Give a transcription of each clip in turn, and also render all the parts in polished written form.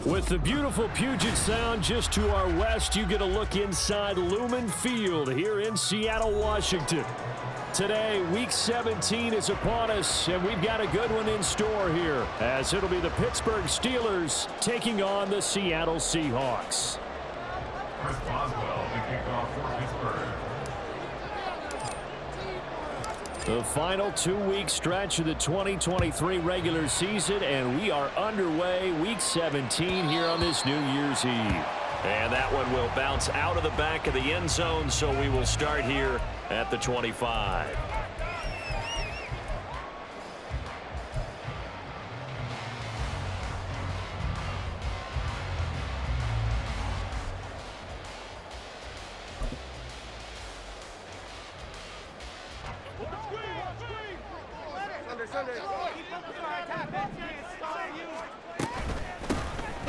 With the beautiful Puget Sound just to our west, you get a look inside Lumen Field here in Seattle, Washington. Today, Week 17 is upon us, and we've got a good one in store here, as it'll be the Pittsburgh Steelers taking on the Seattle Seahawks. Chris Boswell, the kickoff for Pittsburgh. The final 2-week stretch of the 2023 regular season, and we are underway Week 17 here on this New Year's Eve. And that one will bounce out of the back of the end zone, so we will start here at the 25.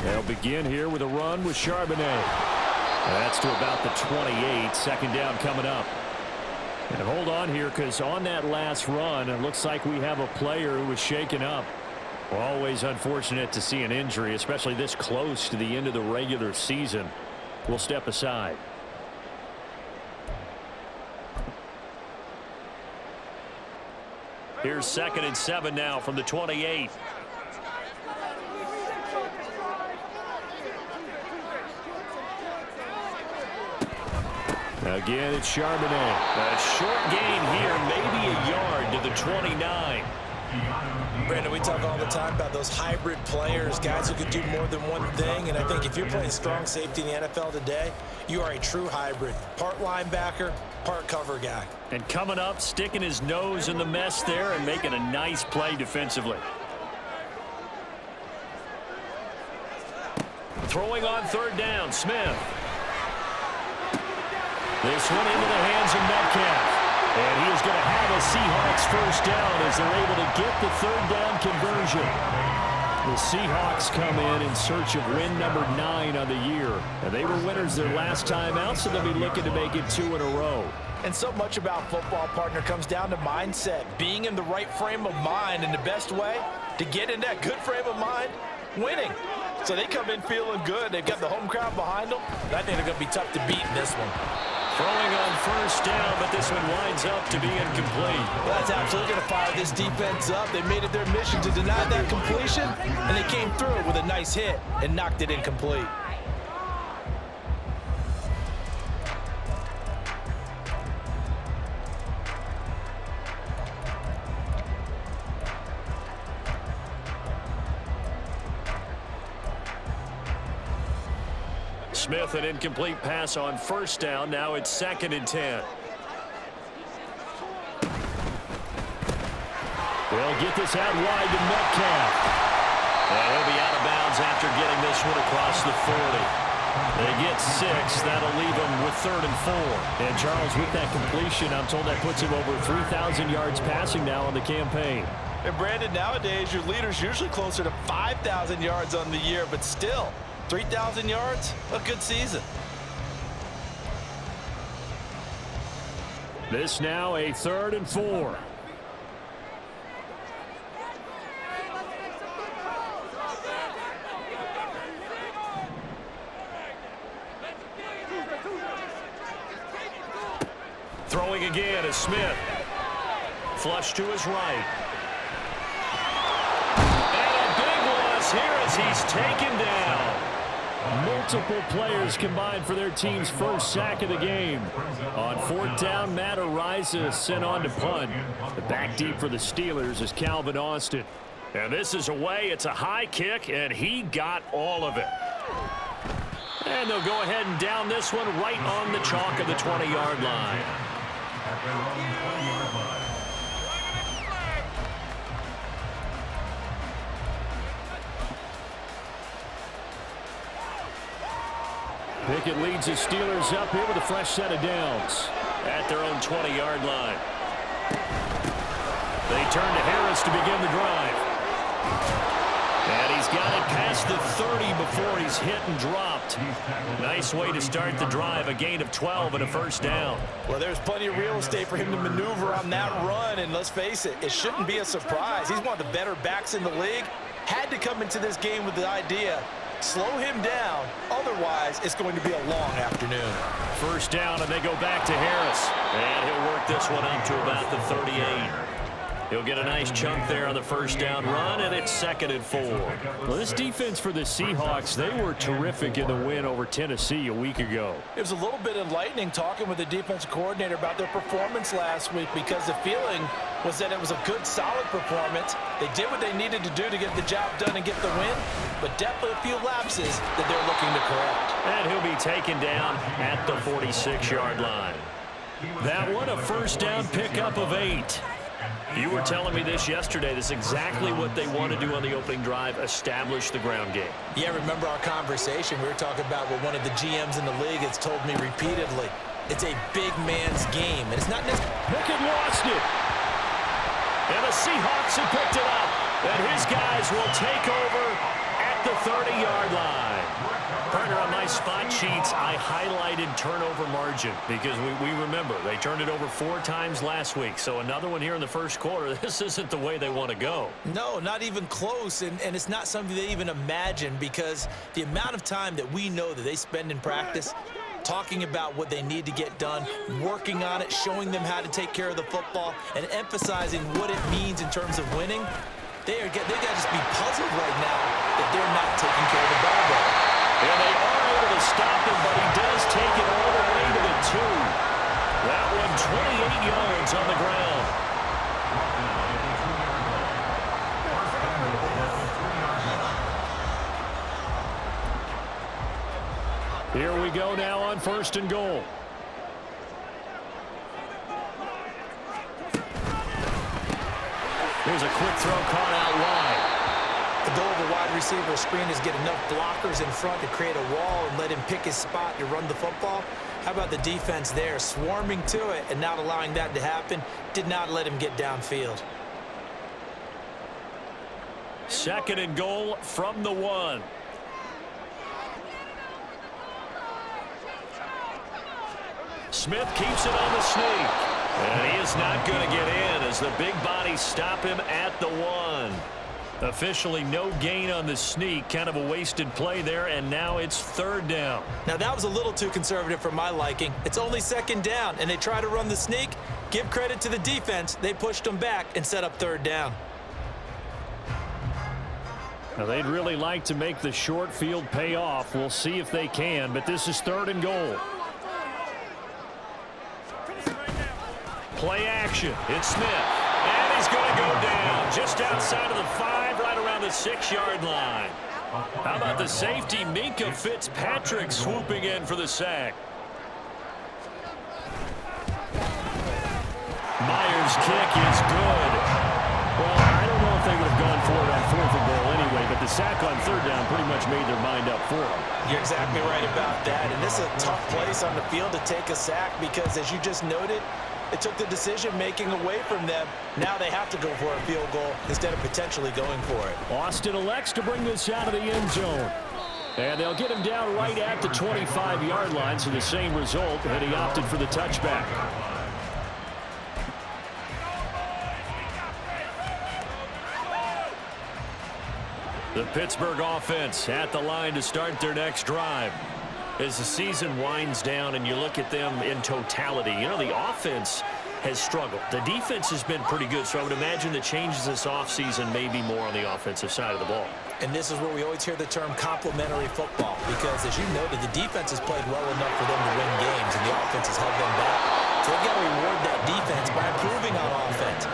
They'll begin here with a run with Charbonnet. That's to about the 28. Second down coming up. And hold on here, because on that last run, it looks like we have a player who was shaken up. Always unfortunate to see an injury, especially this close to the end of the regular season. We'll step aside. Here's 2nd and 7 now from the 28. Again, it's Charbonnet. A short gain here, maybe a yard to the 29. Brandon, we talk all the time about those hybrid players, guys who can do more than one thing, and I think if you're playing strong safety in the NFL today, you are a true hybrid. Part linebacker, part cover guy. And coming up, sticking his nose in the mess there and making a nice play defensively. Throwing on 3rd down, Smith. This one into the hands of Metcalf. And he is going to have a Seahawks first down as they're able to get the 3rd down conversion. The Seahawks come in search of win number 9 on the year. And they were winners their last time out, so they'll be looking to make it 2 in a row. And so much about football, partner, comes down to mindset. Being in the right frame of mind, and the best way to get in that good frame of mind, winning. So they come in feeling good. They've got the home crowd behind them. I think they're going to be tough to beat in this one. Throwing on 1st down, but this one winds up to be incomplete. Well, that's absolutely going to fire this defense up. They made it their mission to deny that completion, and they came through with a nice hit and knocked it incomplete. Smith, an incomplete pass on 1st down. Now it's 2nd and 10. They'll get this out wide to Metcalf. And he'll be out of bounds after getting this one across the 40. They get 6. That'll leave them with 3rd and 4. And Charles, with that completion, I'm told that puts him over 3,000 yards passing now on the campaign. And Brandon, nowadays your leader's usually closer to 5,000 yards on the year, but still, 3,000 yards, a good season. This now a 3rd and 4. Throwing again is Smith. Flush to his right. And a big loss here as he's taken down. Multiple players combined for their team's first sack of the game. On 4th down, Matt Ariza sent on to punt. The back deep for the Steelers is Calvin Austin. And this is away. It's a high kick, and he got all of it. And they'll go ahead and down this one right on the chalk of the 20-yard line. At their own 20-yard line. Pickett leads his Steelers up here with a fresh set of downs at their own 20-yard line. They turn to Harris to begin the drive. And he's got it past the 30 before he's hit and dropped. Nice way to start the drive, a gain of 12 and a first down. Well, there's plenty of real estate for him to maneuver on that run, and let's face it, it shouldn't be a surprise. He's one of the better backs in the league. Had to come into this game with the idea, slow him down, otherwise it's going to be a long afternoon. First down, and they go back to Harris. And he'll work this one up to about the 38. He'll get a nice chunk there on the first down run, and it's 2nd and 4. Well, this defense for the Seahawks, they were terrific in the win over Tennessee a week ago. It was a little bit enlightening talking with the defensive coordinator about their performance last week, because the feeling was that it was a good, solid performance. They did what they needed to do to get the job done and get the win, but definitely a few lapses that they're looking to correct. And he'll be taken down at the 46-yard line. That one, a first down pickup of 8. You were telling me this yesterday. This is exactly what they want to do on the opening drive, establish the ground game. Yeah, remember our conversation? We were talking about what one of the GMs in the league has told me repeatedly. It's a big man's game, and it's not necessarily... Pickett lost it. And the Seahawks have picked it up. And his guys will take over at the 30-yard line. Partner, on my spot sheets, I highlighted turnover margin because we remember they turned it over 4 times last week. So another one here in the first quarter. This isn't the way they want to go. No, not even close, and it's not something they even imagine, because the amount of time that we know that they spend in practice talking about what they need to get done, working on it, showing them how to take care of the football, and emphasizing what it means in terms of winning, they got to just be puzzled right now that they're not taking care of the ball better. And they are able to stop him, but he does take it all the way to the 2. That one 28 yards on the ground. Here we go now on 1st and goal. Here's a quick throw caught out wide. The goal of a wide receiver screen is get enough blockers in front to create a wall and let him pick his spot to run the football. How about the defense there, swarming to it and not allowing that to happen? Did not let him get downfield. 2nd and goal from the 1. Smith keeps it on the sneak. And he is not going to get in as the big bodies stop him at the 1. Officially no gain on the sneak. Kind of a wasted play there, and now it's 3rd down. Now that was a little too conservative for my liking. It's only 2nd down, and they try to run the sneak. Give credit to the defense. They pushed them back and set up 3rd down. Now they'd really like to make the short field pay off. We'll see if they can, but this is 3rd and goal. Play action. It's Smith. And he's going to go down just outside of the 5, right around the 6-yard line. How about the safety, Minka Fitzpatrick, swooping in for the sack. Myers' kick is good. Well, I don't know if they would have gone for it on 4th and goal anyway, but the sack on 3rd down pretty much made their mind up for them. You're exactly right about that, and this is a tough place on the field to take a sack because, as you just noted, it took the decision-making away from them. Now they have to go for a field goal instead of potentially going for it. Austin elects to bring this out of the end zone. And they'll get him down right at the 25-yard line, so the same result, and he opted for the touchback. The Pittsburgh offense at the line to start their next drive. As the season winds down and you look at them in totality, you know, the offense has struggled. The defense has been pretty good, so I would imagine the changes this offseason may be more on the offensive side of the ball. And this is where we always hear the term complementary football, because, as you noted, the defense has played well enough for them to win games, and the offense has held them back. So they've got to reward that defense by improving on offense.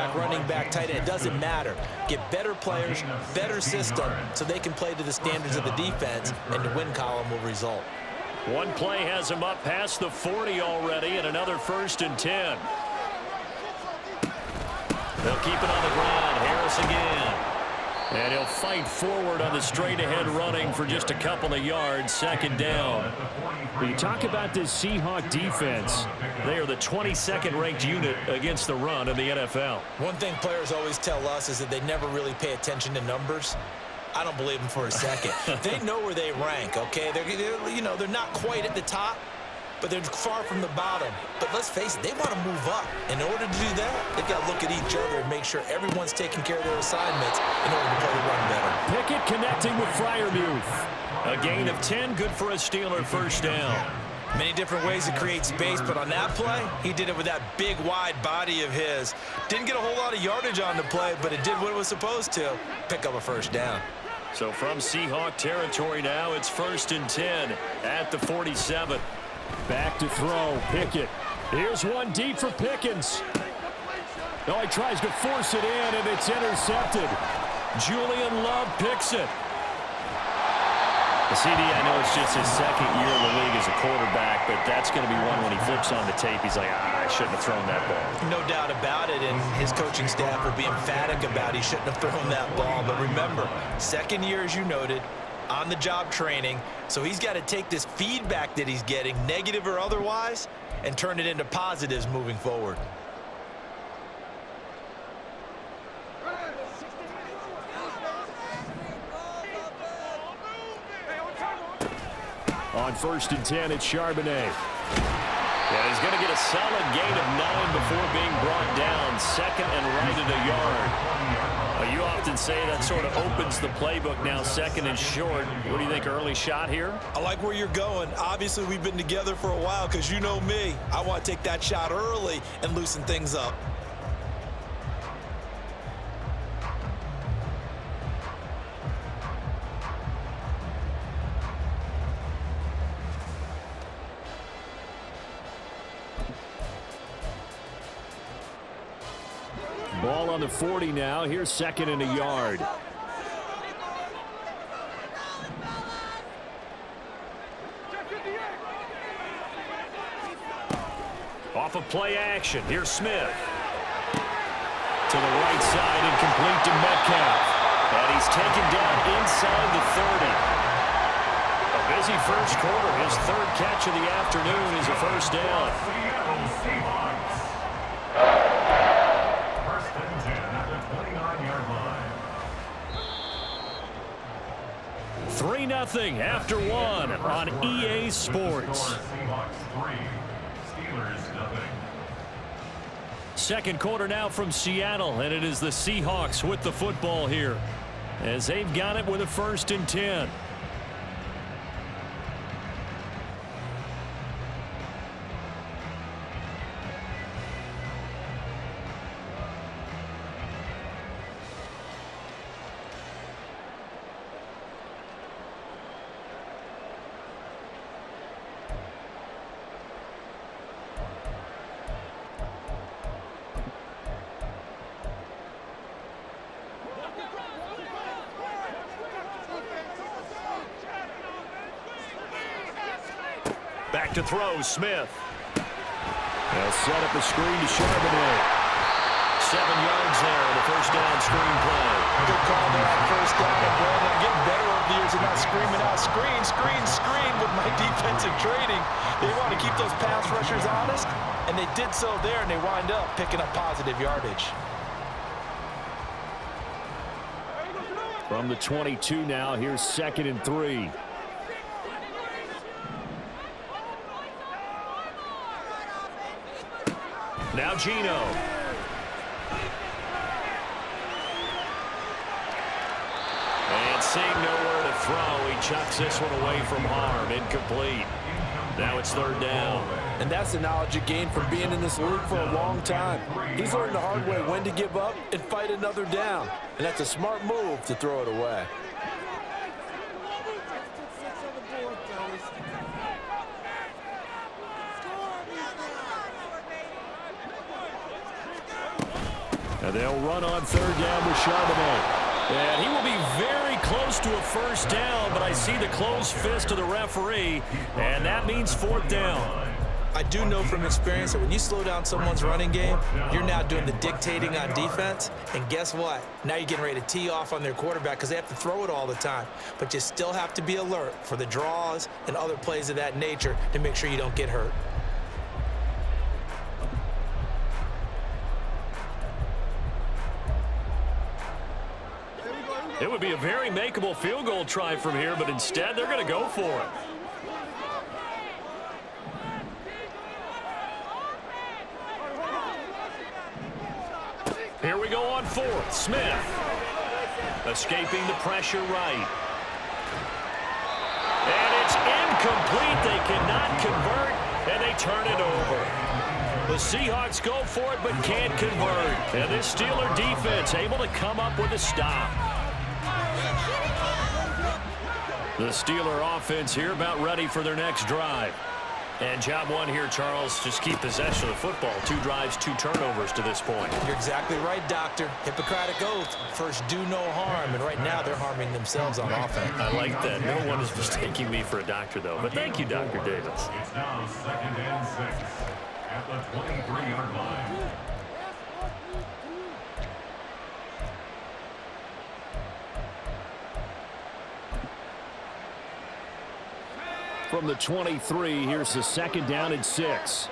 quarterback, running back, tight end, it doesn't matter. Get better players, better system, so they can play to the standards of the defense, and the win column will result. One play has him up past the 40 already, and another 1st and 10. They'll keep it on the ground. Harris again. And he'll fight forward on the straight-ahead running for just a couple of yards. 2nd down. When you talk about this Seahawk defense, they are the 22nd ranked unit against the run in the NFL. One thing players always tell us is that they never really pay attention to numbers. I don't believe them for a second. They know where they rank, okay? They're not quite at the top, but they're far from the bottom. But let's face it, they want to move up. In order to do that, they've got to look at each other and make sure everyone's taking care of their assignments in order to play the run better. Pickett connecting with Freiermuth. A gain of 10, good for a Steeler 1st down. Many different ways to create space, but on that play, he did it with that big, wide body of his. Didn't get a whole lot of yardage on the play, but it did what it was supposed to, pick up a 1st down. So from Seahawk territory now, it's 1st and 10 at the 47. Back to throw, Pickett. Here's one deep for Pickens. No, he tries to force it in, and it's intercepted. Julian Love picks it. The CD, I know it's just his 2nd year in the league as a quarterback, but that's going to be one when he flips on the tape. He's like, I shouldn't have thrown that ball. No doubt about it, and his coaching staff will be emphatic about he shouldn't have thrown that ball. But remember, 2nd year, as you noted, on-the-job training, so he's got to take this feedback that he's getting, negative or otherwise, and turn it into positives moving forward. On 1st and 10, it's Charbonnet. Yeah, he's going to get a solid gain of 9 before being brought down. 2nd and right at a yard. You often say that sort of opens the playbook now, 2nd and short. What do you think, early shot here? I like where you're going. Obviously, we've been together for a while because you know me. I want to take that shot early and loosen things up. Ball on the 40 now. Here's 2nd and a yard. Off of play action. Here's Smith. To the right side and complete to Metcalf. And he's taken down inside the 30. A busy 1st quarter. His 3rd catch of the afternoon is a 1st down. 3-0 after 1 on EA Sports. 2nd quarter now from Seattle, and it is the Seahawks with the football here as they've got it with a 1st and 10. Back to throw, Smith. They'll set up a screen to Charbonnet. 7 yards there in the 1st down screen play. Good call there on 1st down. And Brandon, I'm getting better over the years and not screaming out, screen, screen, screen with my defensive training. They want to keep those pass rushers honest, and they did so there, and they wind up picking up positive yardage. From the 22 now, here's 2nd and 3. Now Gino. And seeing nowhere to throw, he chucks this one away from harm. Incomplete. Now it's 3rd down. And that's the knowledge you gain from being in this league for a long time. He's learned the hard way when to give up and fight another down. And that's a smart move to throw it away. And they'll run on third down with Charbonnet. And he will be very close to a first down, but I see the closed fist of the referee, and that means fourth down. I do know from experience that when you slow down someone's running game, you're now doing the dictating on defense. And guess what? Now you're getting ready to tee off on their quarterback because they have to throw it all the time. But you still have to be alert for the draws and other plays of that nature to make sure you don't get hurt. It would be a very makeable field goal try from here, but instead they're going to go for it. Here we go on fourth. Smith escaping the pressure right. And it's incomplete. They cannot convert, and they turn it over. The Seahawks go for it but can't convert. And this Steeler defense able to come up with a stop. The Steeler offense here about ready for their next drive. And job one here, Charles, just keep possession of the football. 2 drives, 2 turnovers to this point. You're exactly right, Doctor. Hippocratic oath. First, do no harm. And right now, they're harming themselves on offense. I like that. No one is mistaking me for a doctor, though. But thank you, Dr. Davis. It's now 2nd and 6 at the 23-yard line. From the 23, here's the 2nd down and 6.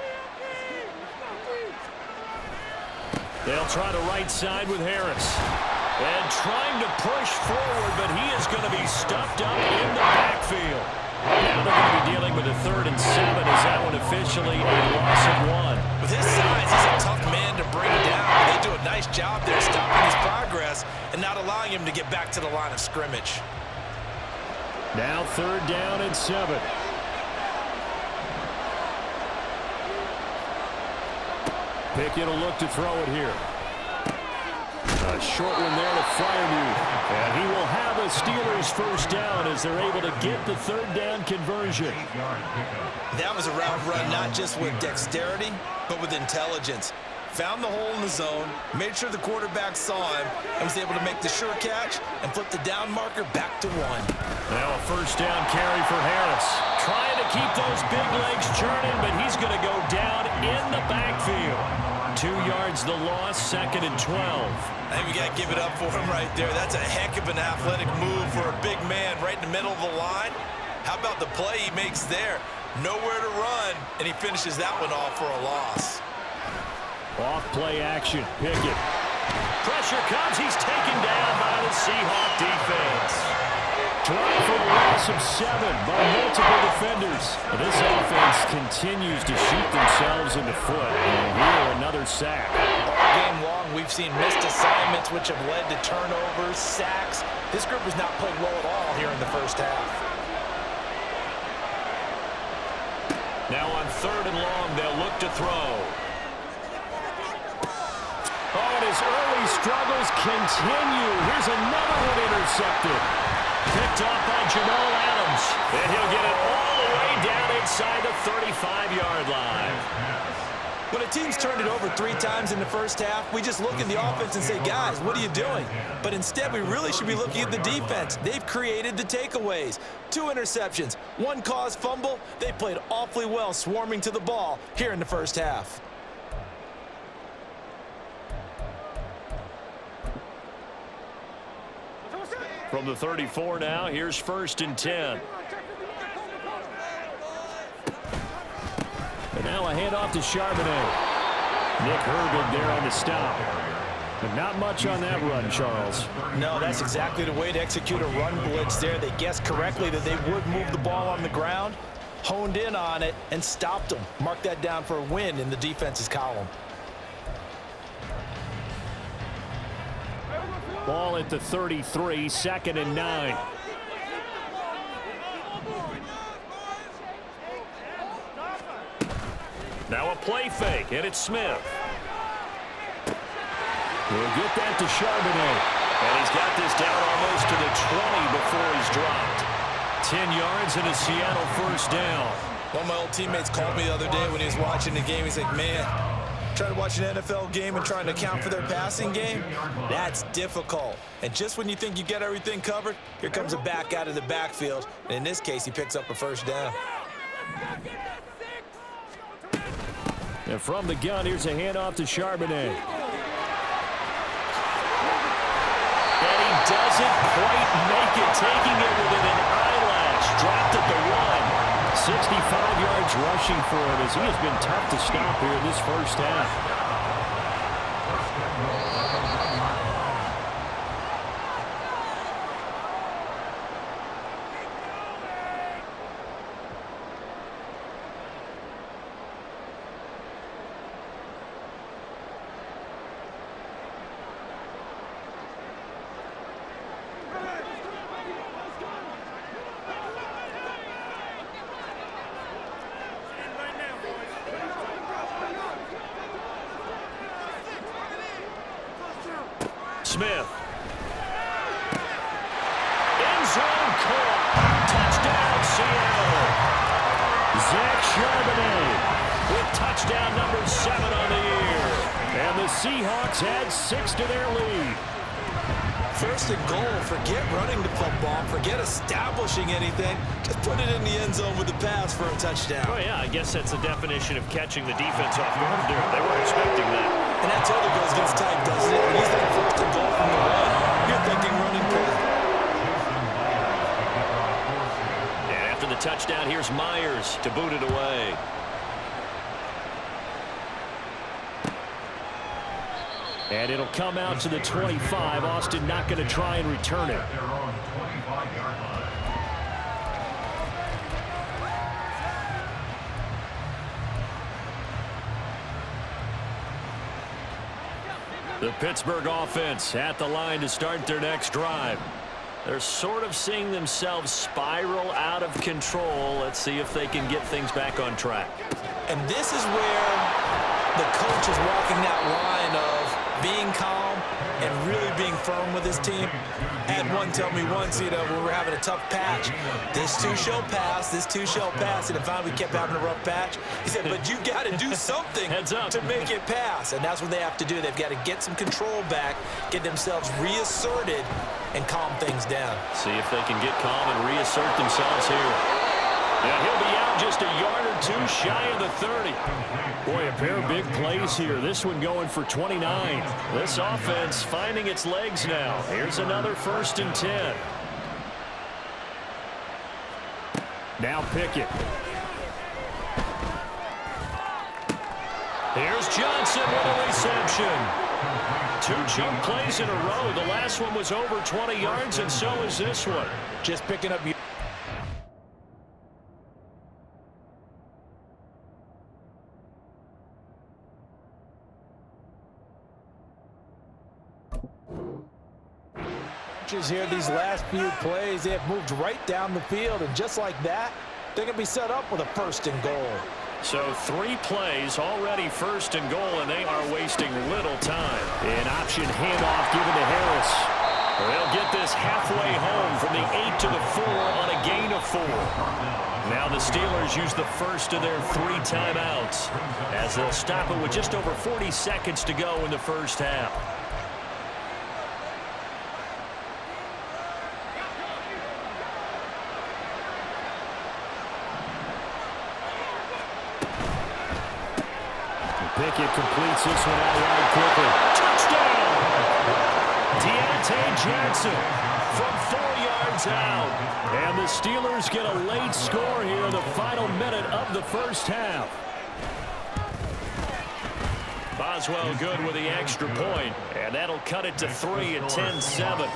They'll try the right side with Harris. And trying to push forward, but he is going to be stuffed up in the backfield. Now they're going to be dealing with a 3rd and 7 as that one officially a loss of 1. With his size, he's a tough man to bring down. They do a nice job there stopping his progress and not allowing him to get back to the line of scrimmage. Now 3rd down and 7. Pickett will look to throw it here. A short one there to Freiermuth. And he will have a Steelers first down as they're able to get the 3rd down conversion. That was a route run not just with dexterity, but with intelligence. Found the hole in the zone, made sure the quarterback saw him, and was able to make the sure catch and flip the down marker back to 1. Now a first down carry for Harris. Trying to keep those big legs churning, but he's going to go down in the backfield. 2 yards the loss, 2nd and 12. I think we got to give it up for him right there. That's a heck of an athletic move for a big man right in the middle of the line. How about the play he makes there? Nowhere to run, and he finishes that one off for a loss. Off play action. Pickett. Pressure comes. He's taken down by the Seahawk defense. Trying for a loss of 7 by multiple defenders. This offense continues to shoot themselves in the foot. And here, another sack. All game long, we've seen missed assignments which have led to turnovers, sacks. This group has not played well at all here in the first half. Now on 3rd and long, they'll look to throw. Oh, and his early struggles continue. Here's another one intercepted. Picked off by Jamal Adams. And he'll get it all the way down inside the 35-yard line. When a team's turned it over 3 times in the first half, we just look at the offense and say, guys, what are you doing? But instead, we really should be looking at the defense. They've created the takeaways. 2 interceptions, 1 caused fumble. They played awfully well swarming to the ball here in the first half. From the 34 now, here's 1st and 10. And now a handoff to Charbonnet. Nick Herbig there on the stop. But not much on that run, Charles. No, that's exactly the way to execute a run blitz there. They guessed correctly that they would move the ball on the ground, honed in on it, and stopped them. Mark that down for a win in the defense's column. Ball at the 33, 2nd and 9. Now a play fake, and it's Smith. We'll get that to Charbonnet. And he's got this down almost to the 20 before he's dropped. 10 yards and a Seattle first down. One of my old teammates called me the other day when he was watching the game. He's like, man, Trying to watch an NFL game and trying to account for their passing game, that's difficult. And just when you think you get everything covered, here comes a back out of the backfield. And in this case, he picks up a first down. And from the gun, here's a handoff to Charbonnet. And he doesn't quite make it, taking it within an eyelash. Dropped at the 1. 65 yards rushing for him as he has been tough to stop here in this first half. Smith. End zone caught. Touchdown, Seattle. Zach Charbonnet with touchdown number 7 on the year. And the Seahawks add 6 to their lead. First and goal, forget running the football, forget establishing anything. Just put it in the end zone with the pass for a touchdown. Oh, yeah, I guess that's the definition of catching the defense off guard there. They weren't expecting that. And that totally goes against type, doesn't it? When you think first and goal from the run, you're thinking running play. And after the touchdown, here's Myers to boot it away. And it'll come out to the 25. Austin not going to try and return it. They're on the 25-yard line. The Pittsburgh offense at the line to start their next drive. They're sort of seeing themselves spiral out of control. Let's see if they can get things back on track. And this is where the coach is walking that line of being calm and really being firm with his team. I had one tell me once, when we were having a tough patch, this too shall pass, this too shall pass. And finally we kept having a rough patch. He said, but you got to do something to make it pass. And that's what they have to do. They've got to get some control back, get themselves reasserted, and calm things down. See if they can get calm and reassert themselves here. Yeah, he'll be out just a yard or 2 shy of the 30. Boy, a pair of big plays here. This one going for 29. This offense finding its legs now. Here's another 1st and 10. Now Pickett. Here's Johnson with a reception. 2 chunk plays in a row. The last one was over 20 yards, and so is this one. Just picking up. Here, these last few plays, they have moved right down the field, and just like that, they're going to be set up with a 1st and goal. So 3 plays, already 1st and goal, and they are wasting little time. An option handoff given to Harris. They'll get this halfway home from the 8 to the 4 on a gain of 4. Now the Steelers use the first of their 3 timeouts as they'll stop it with just over 40 seconds to go in the first half. Pickett completes this one out wide quickly. Touchdown! Deontay Johnson from 4 yards out. And the Steelers get a late score here in the final minute of the first half. Boswell good with the extra point, and that'll cut it to 3 at 10-7. Steelers 7.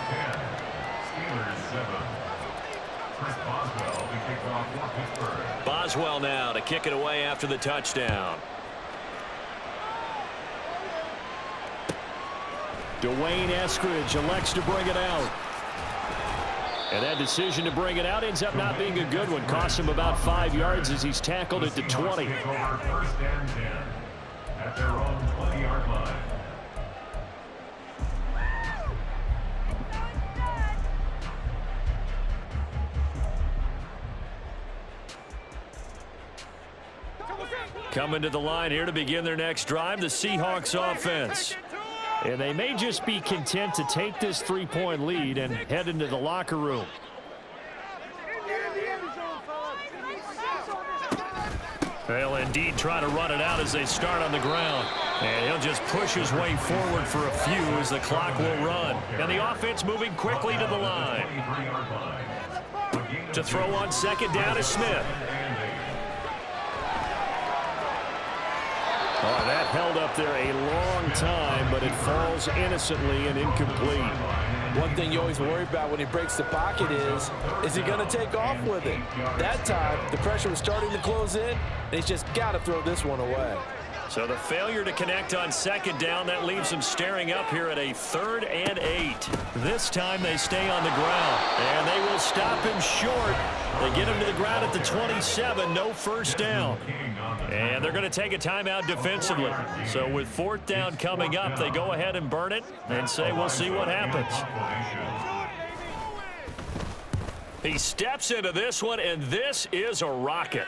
Chris Boswell, the kickoff for Pittsburgh. Boswell now to kick it away after the touchdown. Dwayne Eskridge elects to bring it out. And that decision to bring it out ends up not being a good one. Costs him about 5 yards as he's tackled at the 20. Take over 1st and 10 at their own 20-yard line. Coming to the line here to begin their next drive, the Seahawks offense. And they may just be content to take this 3-point lead and head into the locker room. They'll indeed try to run it out as they start on the ground. And he'll just push his way forward for a few as the clock will run. And the offense moving quickly to the line. To throw on second down is Smith. Oh, that held up there a long time, but it falls innocently and incomplete. One thing you always worry about when he breaks the pocket is he going to take off with it? That time, the pressure was starting to close in, and he's just got to throw this one away. So the failure to connect on second down, that leaves them staring up here at a 3rd and 8. This time they stay on the ground, and they will stop him short. They get him to the ground at the 27, no first down. And they're going to take a timeout defensively. So with 4th down coming up, they go ahead and burn it and say we'll see what happens. He steps into this one, and this is a rocket.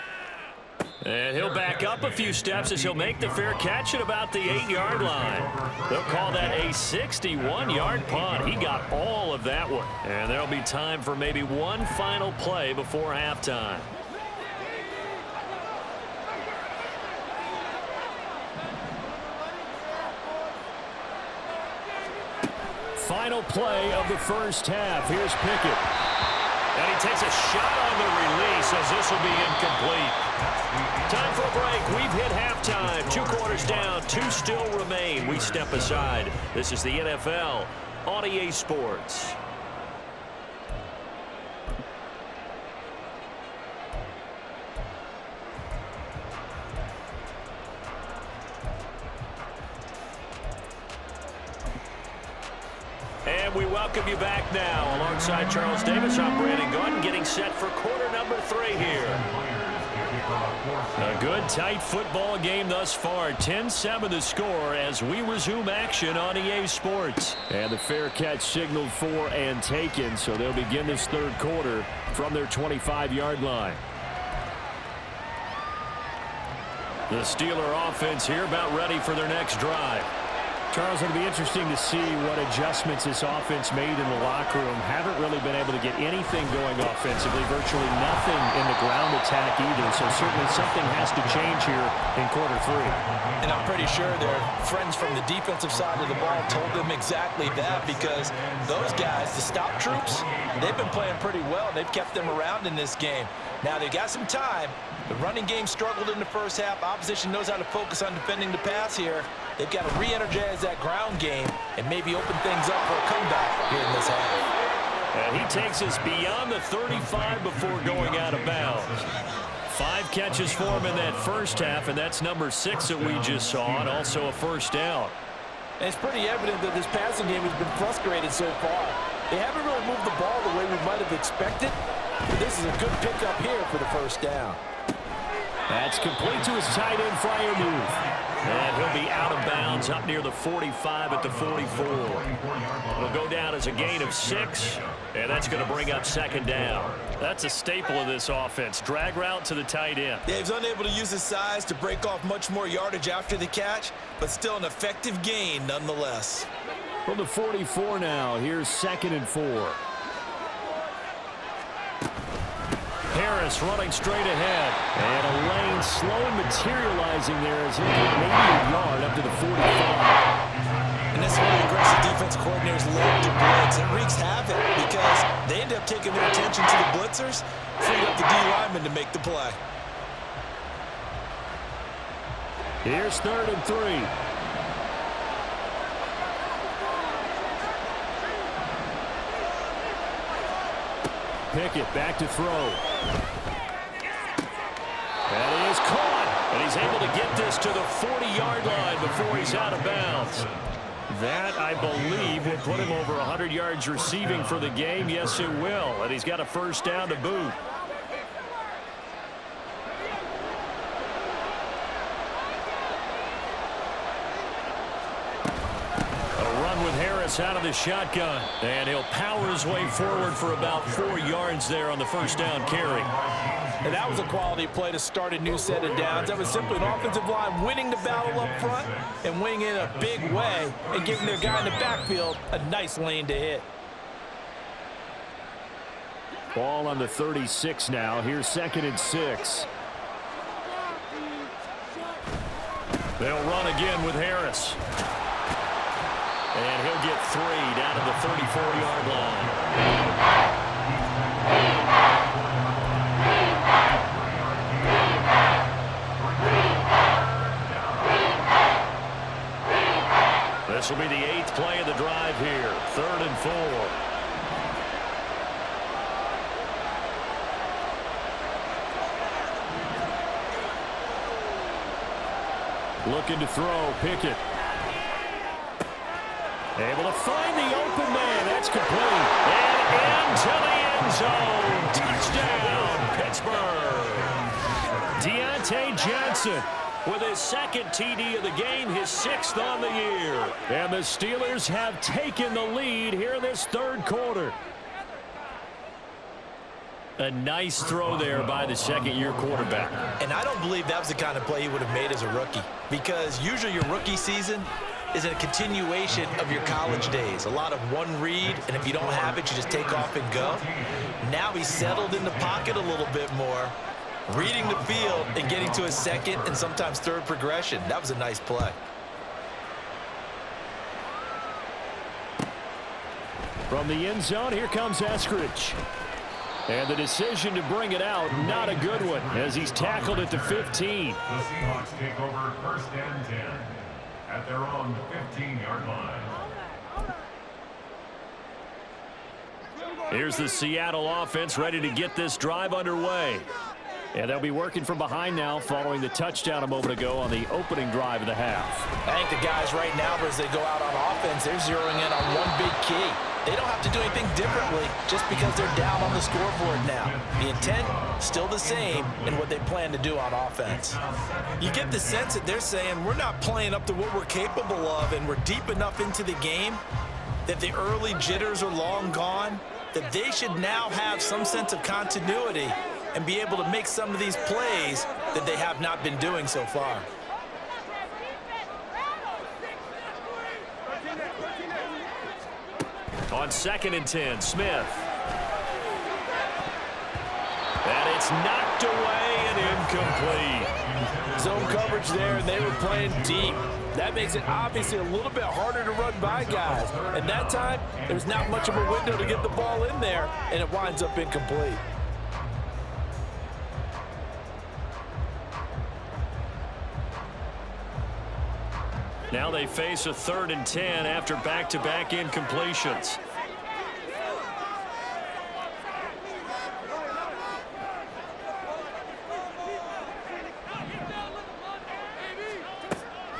And he'll back up a few steps as he'll make the fair catch at about the 8-yard line. They'll call that a 61-yard punt. He got all of that one. And there'll be time for maybe one final play before halftime. Final play of the first half. Here's Pickett. And he takes a shot on the release as this will be incomplete. Time for a break. We've hit halftime. 2 quarters down. 2 still remain. We step aside. This is the NFL on EA Sports. And we welcome you back now. Alongside Charles Davis, I'm Brandon Gordon, getting set for quarter number 3 here. A good, tight football game thus far. 10-7 the score as we resume action on EA Sports. And the fair catch signaled for and taken, so they'll begin this 3rd quarter from their 25-yard line. The Steeler offense here about ready for their next drive. Charles, it'll be interesting to see what adjustments this offense made in the locker room. Haven't really been able to get anything going offensively, virtually nothing in the ground attack either. So certainly something has to change here in quarter 3. And I'm pretty sure their friends from the defensive side of the ball told them exactly that, because those guys, the stop troops, they've been playing pretty well. They've kept them around in this game. Now they've got some time. The running game struggled in the first half. Opposition knows how to focus on defending the pass here. They've got to re-energize that ground game and maybe open things up for a comeback here in this half. And he takes us beyond the 35 before going out of bounds. 5 catches for him in that first half, and that's number 6 that we just saw, and also a first down. And it's pretty evident that this passing game has been frustrated so far. They haven't really moved the ball the way we might have expected, but this is a good pickup here for the first down. That's complete to his tight end flyer move. And he'll be out of bounds up near the 45 at the 44. It'll go down as a gain of 6, and that's going to bring up second down. That's a staple of this offense. Drag route to the tight end. Yeah, he's unable to use his size to break off much more yardage after the catch, but still an effective gain nonetheless. From the 44 now, here's 2nd and 4. Harris running straight ahead. And a lane slowly materializing there as he got maybe a yard up to the 45. And this is why aggressive defense coordinators love to blitz. It wreaks havoc because they end up taking their attention to the blitzers, freed up the D lineman to make the play. Here's 3rd and 3. Pickett back to throw. That is caught. And he's able to get this to the 40-yard line before he's out of bounds. That, I believe, will put him over 100 yards receiving for the game. Yes, it will. And he's got a first down to boot. Out of the shotgun, and he'll power his way forward for about 4 yards there on the first down carry. And that was a quality play to start a new set of downs. That was simply an offensive line winning the battle up front and winning in a big way and giving their guy in the backfield a nice lane to hit. Ball on the 36 now. Here's 2nd and 6. They'll run again with Harris. And he'll get 3 down at the 34-yard line. This will be the 8th play of the drive here. 3rd and 4. Looking to throw, Pickett. Able to find the open man. That's complete. And into the end zone. Touchdown, Pittsburgh. Deontay Johnson with his 2nd TD of the game, his 6th on the year. And the Steelers have taken the lead here in this 3rd quarter. A nice throw there by the 2nd-year quarterback. And I don't believe that was the kind of play he would have made as a rookie, because usually your rookie season is a continuation of your college days. A lot of one read, and if you don't have it, you just take off and go. Now he's settled in the pocket a little bit more, reading the field and getting to his 2nd and sometimes 3rd progression. That was a nice play. From the end zone, here comes Eskridge. And the decision to bring it out, not a good one, as he's tackled at the 15. The Seahawks take over 1st and 10 at their own 15-yard line. Here's the Seattle offense ready to get this drive underway. And they'll be working from behind now following the touchdown a moment ago on the opening drive of the half. I think the guys right now, as they go out on offense, they're zeroing in on one big key. They don't have to do anything differently just because they're down on the scoreboard now. The intent, still the same in what they plan to do on offense. You get the sense that they're saying we're not playing up to what we're capable of, and we're deep enough into the game that the early jitters are long gone, that they should now have some sense of continuity and be able to make some of these plays that they have not been doing so far. On 2nd and 10, Smith. And it's knocked away and incomplete. Zone coverage there, and they were playing deep. That makes it obviously a little bit harder to run by guys. And that time, there's not much of a window to get the ball in there, and it winds up incomplete. Now they face a 3rd and 10 after back-to-back incompletions.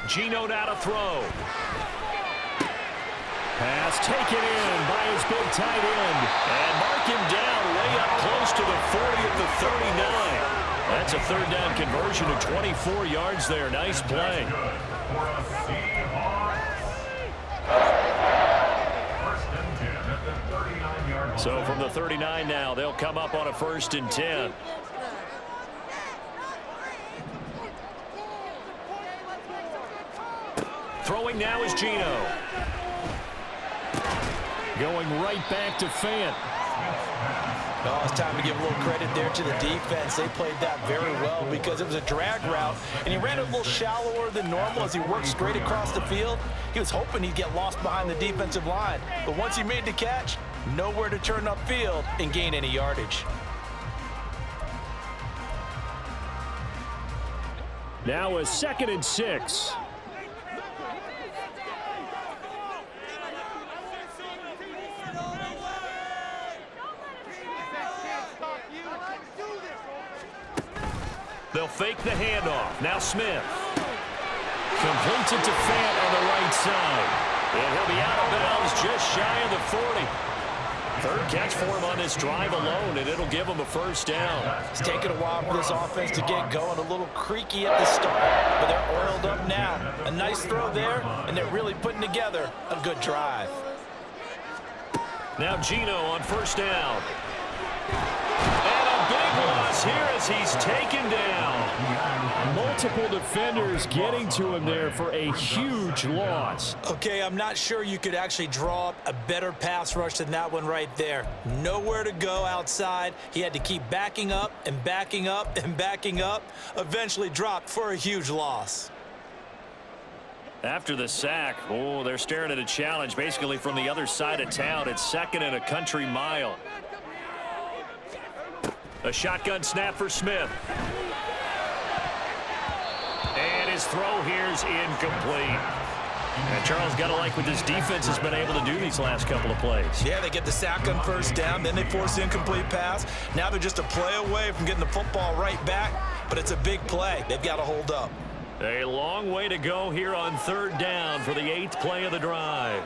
Geno now to throw. Pass taken in by his big tight end. And mark him down way up close to the 40 at the 39. That's a 3rd down conversion of 24 yards there. Nice play. So from the 39 now, they'll come up on a 1st and 10. Throwing now is Geno. Going right back to Fant. Oh, it's time to give a little credit there to the defense. They played that very well because it was a drag route, and he ran a little shallower than normal as he worked straight across the field. He was hoping he'd get lost behind the defensive line, but once he made the catch, nowhere to turn upfield and gain any yardage. Now a 2nd and 6. They'll fake the handoff. Now Smith. Completes it to Fant on the right side. And he'll be out of bounds just shy of the 40. 3rd catch for him on this drive alone, and it'll give him a 1st down. It's taken a while for this offense to get going. A little creaky at the start, but they're oiled up now. A nice throw there, and they're really putting together a good drive. Now Geno on 1st down. And a big loss here as he's taken down. Multiple defenders getting to him there for a huge loss. Okay, I'm not sure you could actually draw up a better pass rush than that one right there. Nowhere to go outside. He had to keep backing up and backing up and backing up. Eventually dropped for a huge loss. After the sack, oh, they're staring at a challenge basically from the other side of town. It's 2nd and a country mile. A shotgun snap for Smith. And his throw here is incomplete. And Charles, got to like what this defense has been able to do these last couple of plays. Yeah, they get the sack on first down, then they force the incomplete pass. Now they're just a play away from getting the football right back, but it's a big play. They've got to hold up. A long way to go here on 3rd down for the 8th play of the drive.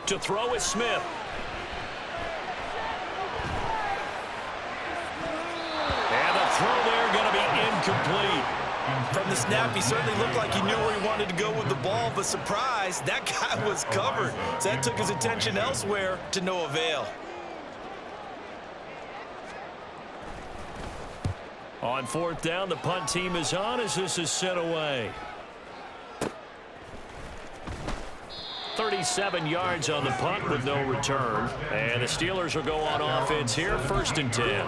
To throw is Smith. And the throw there going to be incomplete. From the snap, he certainly looked like he knew where he wanted to go with the ball, but surprise, that guy was covered. So that took his attention elsewhere to no avail. On 4th down, the punt team is on as this is sent away. 37 yards on the punt with no return. And the Steelers will go on offense here, 1st and 10.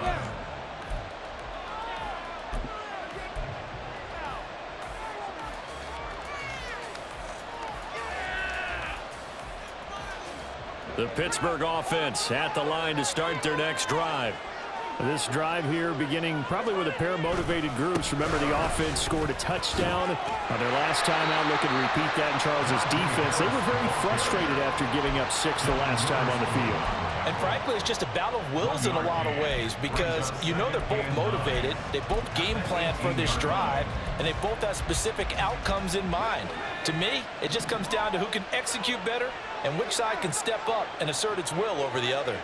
The Pittsburgh offense at the line to start their next drive. This drive here beginning probably with a pair of motivated groups. Remember, the offense scored a touchdown on their last time out, looking to repeat that in Charles's defense. They were very frustrated after giving up 6 the last time on the field. And frankly, it's just a battle of wills in a lot of ways because you know they're both motivated. They both game plan for this drive, and they both have specific outcomes in mind. To me, it just comes down to who can execute better and which side can step up and assert its will over the other.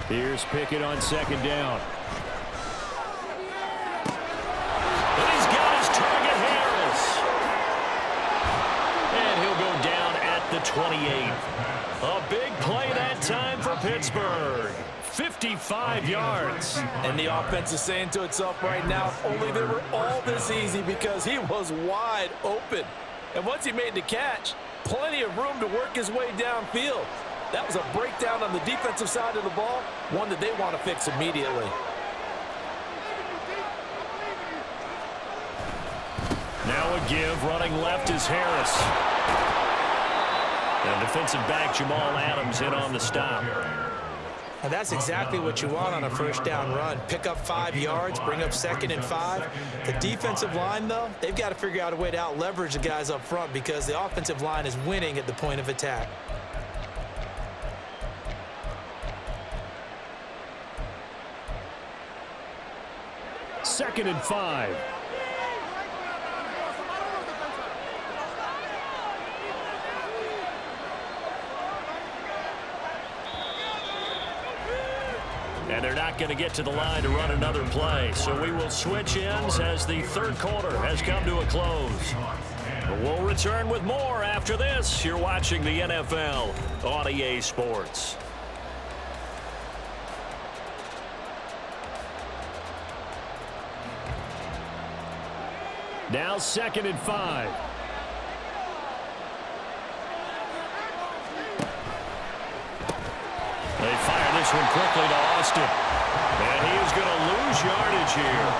Here's Pickett on 2nd down. And he's got his target, Harris. And he'll go down at the 28. A big play that time for Pittsburgh. 55 yards. And the offense is saying to itself right now, if only they were all this easy because he was wide open. And once he made the catch, plenty of room to work his way downfield. That was a breakdown on the defensive side of the ball, one that they want to fix immediately. Now a give, running left is Harris. And defensive back Jamal Adams in on the stop. And that's exactly what you want on a 1st down run. Pick up 5 yards, bring up 2nd and 5. The defensive line, though, they've got to figure out a way to out-leverage the guys up front because the offensive line is winning at the point of attack. Second and 5. And they're not going to get to the line to run another play. So we will switch ends as the 3rd quarter has come to a close. We'll return with more after this. You're watching the NFL on EA Sports. Now 2nd and 5. They fire this one quickly to Austin. And he is going to lose yardage here.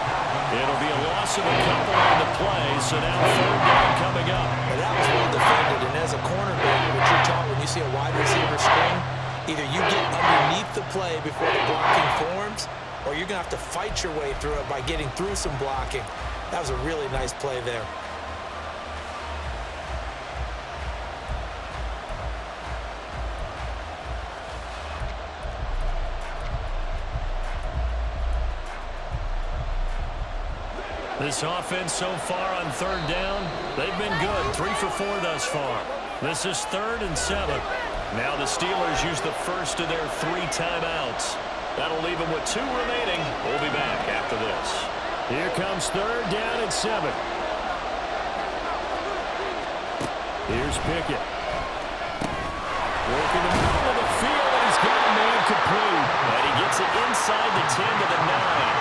It'll be a loss of a couple on the play, so now 3rd down coming up. And that was well defended, and as a cornerback, what you're taught when you see a wide receiver screen, either you get underneath the play before the blocking forms, or you're going to have to fight your way through it by getting through some blocking. That was a really nice play there. This offense so far on 3rd down, they've been good. 3 for 4 thus far. This is 3rd and 7. Now the Steelers use the first of their 3 timeouts. That'll leave him with 2 remaining. We'll be back after this. Here comes 3rd down and 7. Here's Pickett. Working the middle of the field, and he's got a man complete. And he gets it inside the 10 to the 9.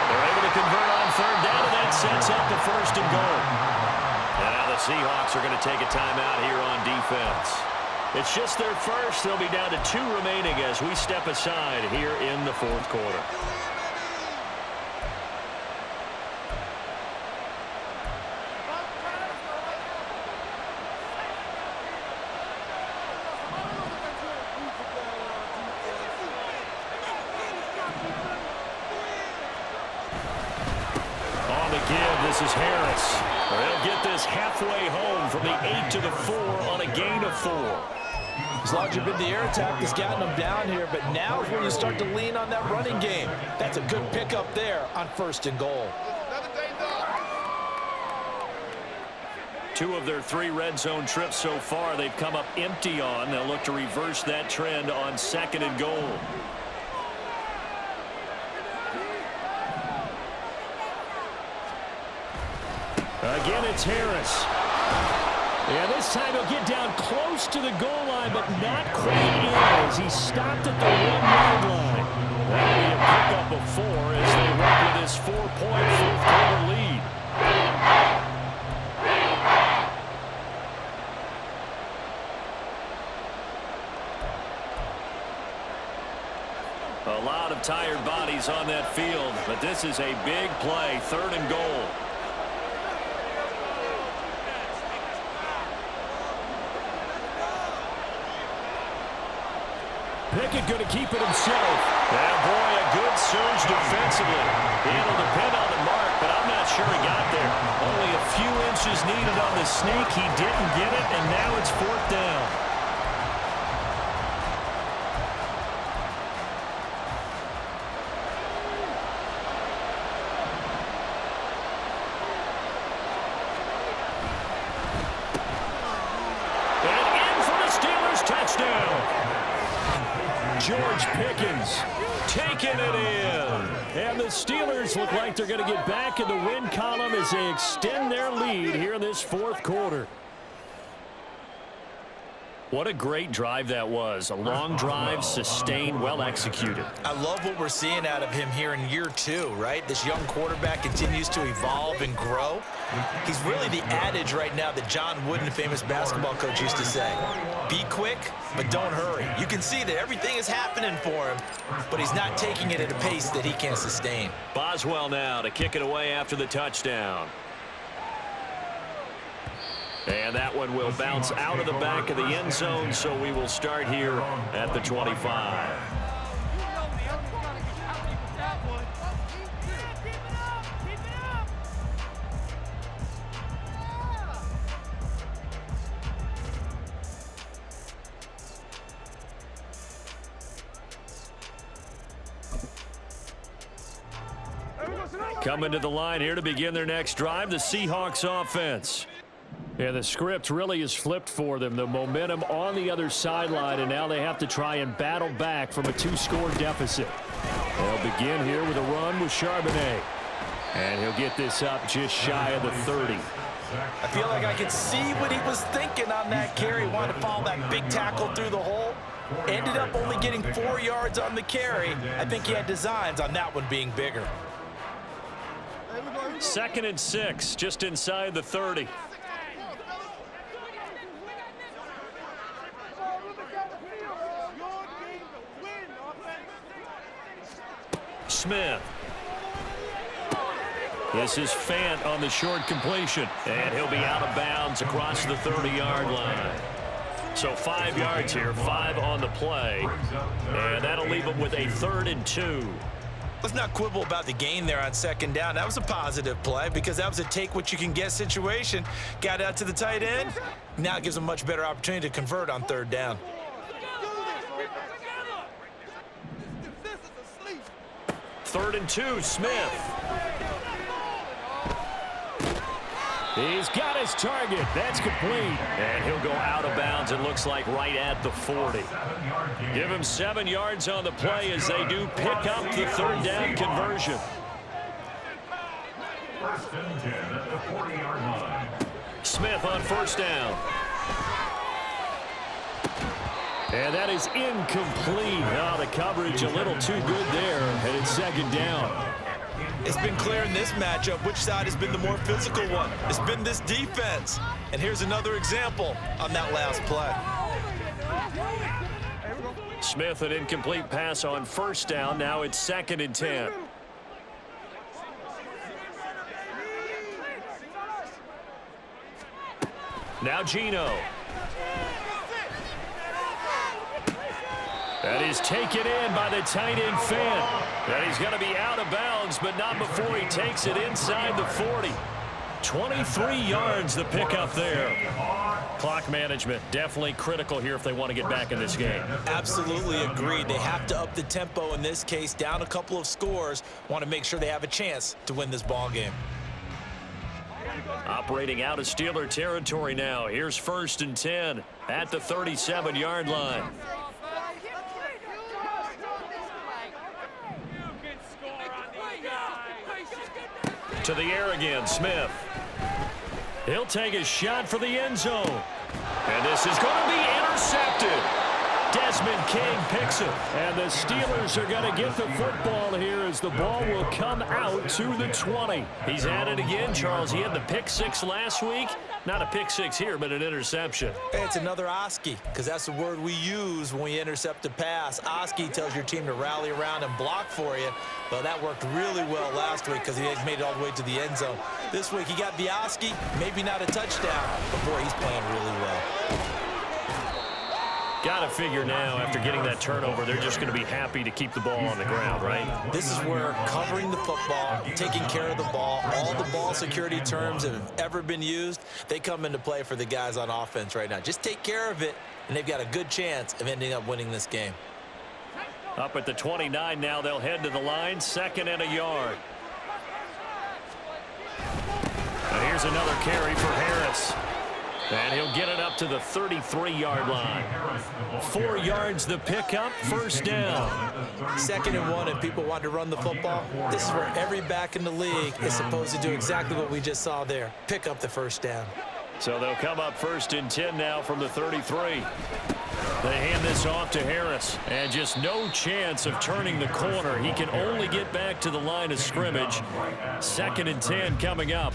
They're able to convert on 3rd down, and that sets up the 1st and goal. And now the Seahawks are going to take a timeout here on defense. It's just their first. They'll be down to 2 remaining as we step aside here in the 4th quarter. On the give, this is Harris. They'll get this halfway home from the 8 to the 4 on a gain of 4. As long as you've been the air attack that's gotten them down here, but now is where you start to lean on that running game. That's a good pickup there on 1st and goal. 2 of their 3 red zone trips so far they've come up empty on. They'll look to reverse that trend on 2nd and goal. Again, it's Harris. Yeah, this time he'll get down close to the goal line, but not quite in as he stopped at the 1-yard line. That'll be a pickup of 4 as they work with this 4-point 4th quarter lead. A lot of tired bodies on that field, but this is a big play, 3rd and goal. Pickett going to keep it himself. And boy, a good surge defensively. It'll depend on the mark, but I'm not sure he got there. Only a few inches needed on the sneak. He didn't get it, and now it's 4th down. And in for the Steelers touchdown. George Pickens taking it in. And the Steelers look like they're going to get back in the win column as they extend their lead here in this 4th quarter. What a great drive that was. A long drive, sustained, well executed. I love what we're seeing out of him here in year 2, right? This young quarterback continues to evolve and grow. He's really the adage right now that John Wooden, famous basketball coach, used to say. Be quick, but don't hurry. You can see that everything is happening for him, but he's not taking it at a pace that he can sustain. Boswell now to kick it away after the touchdown. And that one will bounce out of the back of the end zone, so we will start here at the 25. Coming to the line here to begin their next drive, the Seahawks offense. Yeah, the script really is flipped for them. The momentum on the other sideline, and now they have to try and battle back from a 2-score deficit. They'll begin here with a run with Charbonnet. And he'll get this up just shy of the 30. I feel like I could see what he was thinking on that carry. Wanted to follow that big tackle through the hole. Ended up only getting 4 yards on the carry. I think he had designs on that one being bigger. 2nd and 6, just inside the 30. Smith. This is Fant on the short completion. And he'll be out of bounds across the 30-yard line. So 5 yards here, 5 on the play. And that'll leave him with a 3rd and 2. Let's not quibble about the gain there on 2nd down. That was a positive play because that was a take-what-you-can-get situation. Got out to the tight end. Now it gives him a much better opportunity to convert on 3rd down. 3rd and 2, Smith. He's got his target. That's complete. And he'll go out of bounds, it looks like, right at the 40. Give him 7 yards on the play as they do pick up the third down conversion. First and 10 at the 40-yard line. Smith on first down. And that is incomplete. Oh, the coverage a little too good there. And it's second down. It's been clear in this matchup which side has been the more physical one. It's been this defense. And here's another example on that last play. Smith, an incomplete pass on first down. Now it's second and 10. Now Geno. That is taken in by the tight end Fant. And he's going to be out of bounds, but not before he takes it inside the 40. 23 yards the pickup there. Clock management definitely critical here if they want to get back in this game. Absolutely agreed. They have to up the tempo in this case, down a couple of scores. Want to make sure they have a chance to win this ball game. Operating out of Steeler territory now. Here's first and 10 at the 37-yard line. To the air again, Smith. He'll take a shot for the end zone. And this is going to be intercepted. Desmond King picks it. And the Steelers are going to get the football here as the ball will come out to the 20. He's at it again, Charles. He had the pick six last week. Not a pick six here, but an interception. Hey, it's another Oski, because that's the word we use when we intercept a pass. Oski tells your team to rally around and block for you. Well, that worked really well last week because he had made it all the way to the end zone. This week he got the Oski, maybe not a touchdown, but boy, he's playing really well. Got to figure now, after getting that turnover, they're just going to be happy to keep the ball on the ground, right? This is where covering the football, taking care of the ball, all the ball security terms that have ever been used, they come into play for the guys on offense right now. Just take care of it, and they've got a good chance of ending up winning this game. Up at the 29 now, they'll head to the line, 2nd and a yard. And here's another carry for Harris. And he'll get it up to the 33-yard line. 4 yards the pickup, first down. 2nd and 1, and people want to run the football. This is where every back in the league is supposed to do exactly what we just saw there. Pick up the first down. So they'll come up 1st and 10 now from the 33. They hand this off to Harris. And just no chance of turning the corner. He can only get back to the line of scrimmage. 2nd and 10 coming up.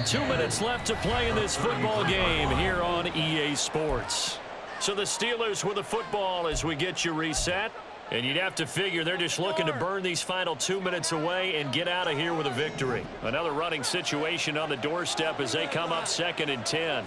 2 minutes left to play in this football game here on EA Sports. So the Steelers with the football as we get you reset. And you'd have to figure they're just looking to burn these final 2 minutes away and get out of here with a victory. Another running situation on the doorstep as they come up 2nd and 10.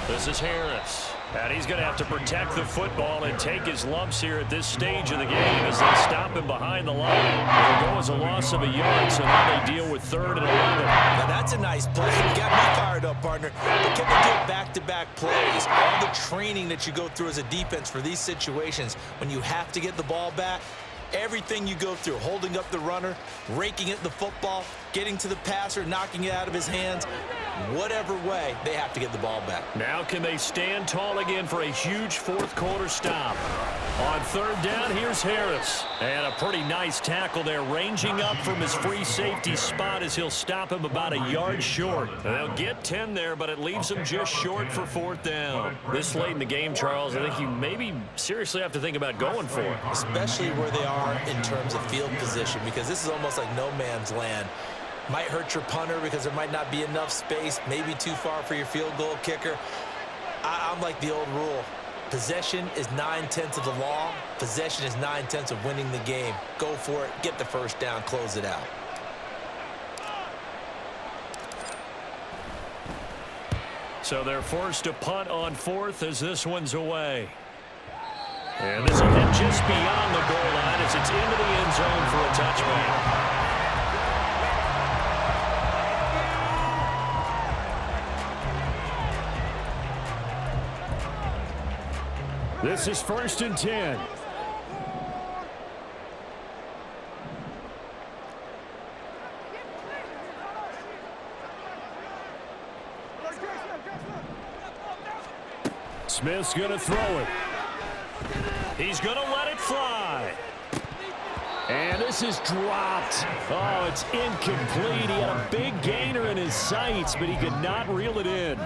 This is Harris. And he's going to have to protect the football and take his lumps here at this stage of the game as they stop him behind the line. It'll go as a loss of a yard, so now they deal with 3rd and 11. Now that's a nice play. You got me fired up, partner. But can they get back-to-back plays? All the training that you go through as a defense for these situations, when you have to get the ball back, everything you go through, holding up the runner, raking at the football, getting to the passer, knocking it out of his hands, whatever way, they have to get the ball back. Now can they stand tall again for a huge 4th quarter stop? On 3rd down, here's Harris. And a pretty nice tackle there, ranging up from his free safety spot as he'll stop him about a yard short. And they'll get 10 there, but it leaves them just short for 4th down. This late in the game, Charles, I think you maybe seriously have to think about going for it. Especially where they are in terms of field position, because this is almost like no man's land. Might hurt your punter because there might not be enough space, maybe too far for your field goal kicker. I'm like the old rule. Possession is 9/10 of the law. Possession is 9/10 of winning the game. Go for it, get the first down, close it out. So they're forced to punt on 4th as this one's away. And this will hit just beyond the goal line as it's into the end zone for a touchback. This is 1st and 10. Smith's going to throw it. He's going to let it fly. And this is dropped. Oh, it's incomplete. He had a big gainer in his sights, but he could not reel it in.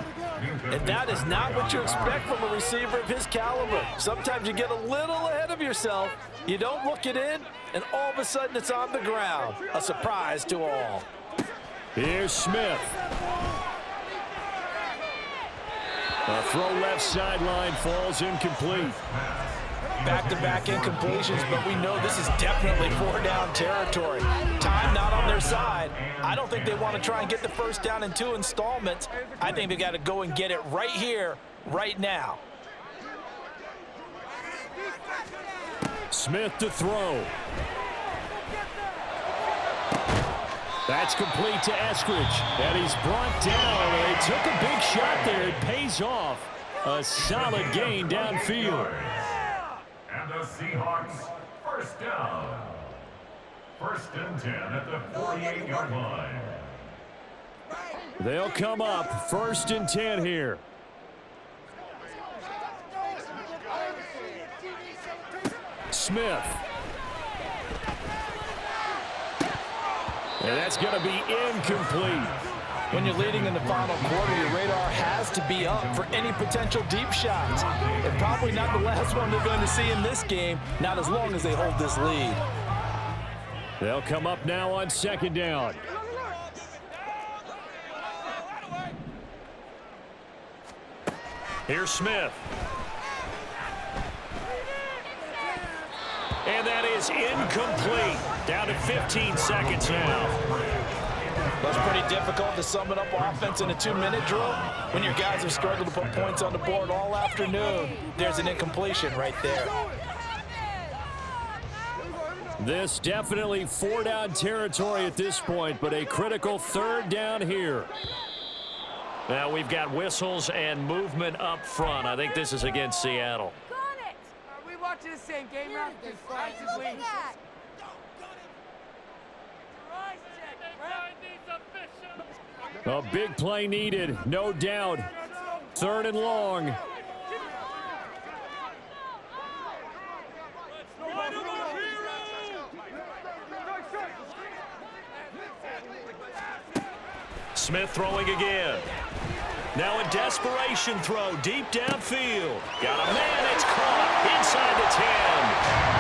And that is not what you expect from a receiver of his caliber. Sometimes you get a little ahead of yourself. You don't look it in, and all of a sudden it's on the ground. A surprise to all. Here's Smith. A throw left sideline falls incomplete. Back-to-back incompletions, but we know this is definitely four-down territory. Time not on their side. I don't think they want to try and get the first down in 2 installments. I think they got to go and get it right here, right now. Smith to throw. That's complete to Eskridge. And he's brought down. They took a big shot there. It pays off. A solid gain downfield. And the Seahawks, first down. 1st and 10 at the 48-yard line. They'll come up 1st and 10 here. Smith. And that's going to be incomplete. When you're leading in the final quarter, your radar has to be up for any potential deep shots. And probably not the last one they're going to see in this game, not as long as they hold this lead. They'll come up now on 2nd down. Here's Smith. And that is incomplete. Down to 15 seconds now. That's pretty difficult to sum it up offense in a 2-minute drill. When your guys have struggled to put points on the board all afternoon, there's an incompletion right there. This definitely 4-down territory at this point, but a critical 3rd down here. Now we've got whistles and movement up front. I think this is against Seattle. Are we watching the same game round? A big play needed, no doubt. 3rd and long. Smith throwing again. Now a desperation throw deep downfield. Got a man, it's caught inside the 10.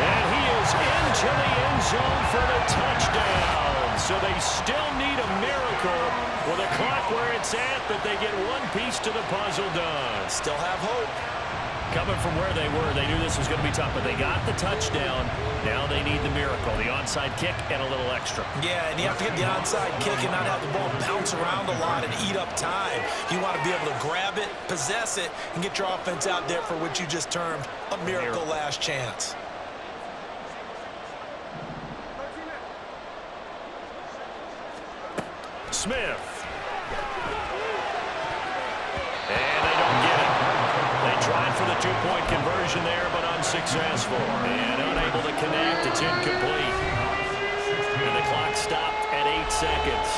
And he is into the end zone for the touchdown. So they still need a miracle with a clock where it's at, but they get one piece to the puzzle done. Still have hope. Coming from where they were, they knew this was going to be tough, but they got the touchdown. Now they need the miracle, the onside kick and a little extra. Yeah, and you have to get the onside kick and not have the ball bounce around a lot and eat up time. You want to be able to grab it, possess it, and get your offense out there for what you just termed a miracle last chance. Smith. And they don't get it. They tried for the 2-point conversion there, but unsuccessful. And unable to connect. It's incomplete. And the clock stopped at 8 seconds.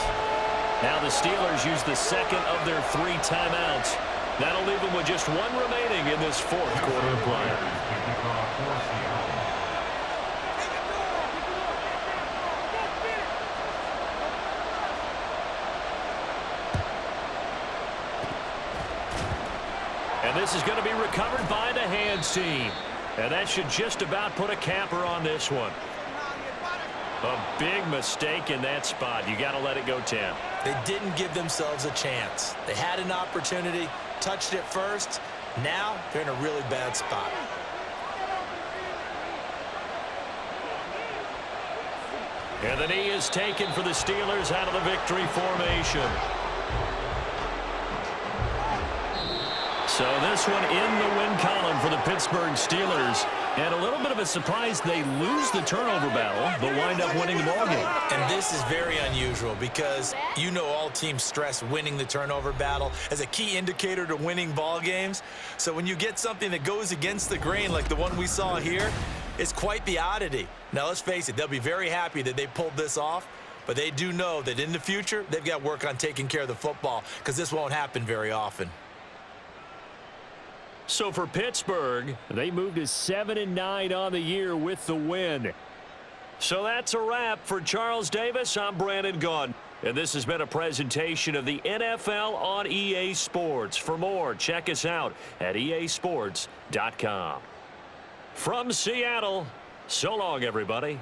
Now the Steelers use the 2nd of their 3 timeouts. That'll leave them with just 1 remaining in this 4th quarter of play. And this is going to be recovered by the hands team. And that should just about put a capper on this one. A big mistake in that spot. You got to let it go 10. They didn't give themselves a chance. They had an opportunity, touched it first. Now they're in a really bad spot. And the knee is taken for the Steelers out of the victory formation. So this one in the win column for the Pittsburgh Steelers. And a little bit of a surprise, they lose the turnover battle, but wind up winning the ballgame. And this is very unusual because you know all teams stress winning the turnover battle as a key indicator to winning ball games. So when you get something that goes against the grain like the one we saw here, it's quite the oddity. Now let's face it, they'll be very happy that they pulled this off, but they do know that in the future, they've got work on taking care of the football because this won't happen very often. So for Pittsburgh, They moved to 7-9 on the year with the win. so that's a wrap. For Charles Davis, I'm Brandon Gaudin. And this has been a presentation of the NFL on EA Sports. For more, check us out at easports.com. From Seattle, so long, everybody.